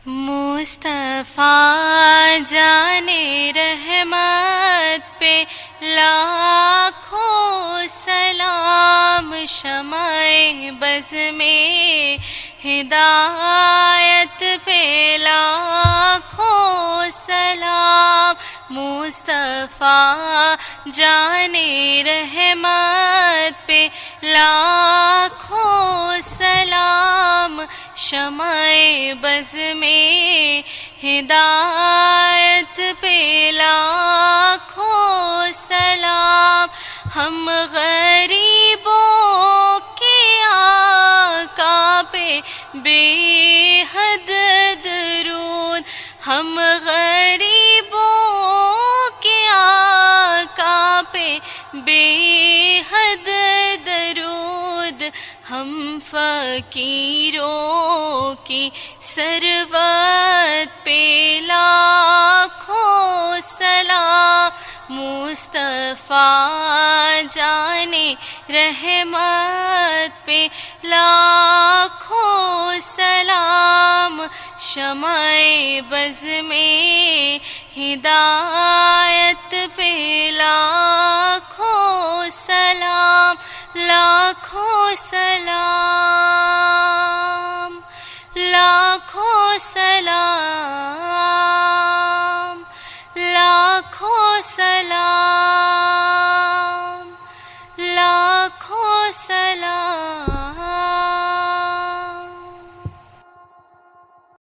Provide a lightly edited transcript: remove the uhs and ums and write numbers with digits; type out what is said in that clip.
مصطفیٰ جان رحمت پہ لاکھوں سلام، شمع بز میں ہدایت پہ لاکھوں سلام، مصطفیٰ جان رحمت پہ لاکھوں سلام، شمع بز میں ہدایت پہ لاکھوں سلام، ہم غریبوں کے آقا پہ بے حد درود، ہم غریبوں کے آقا پہ بے حد درود، ہم فقیروں کی ثروت پہ لاکھوں سلام، مصطفیٰ جان رحمت پہ لاکھوں سلام، شمع بز میں ہدایت پہ لاکھوں سلام، لاکھوں سلام۔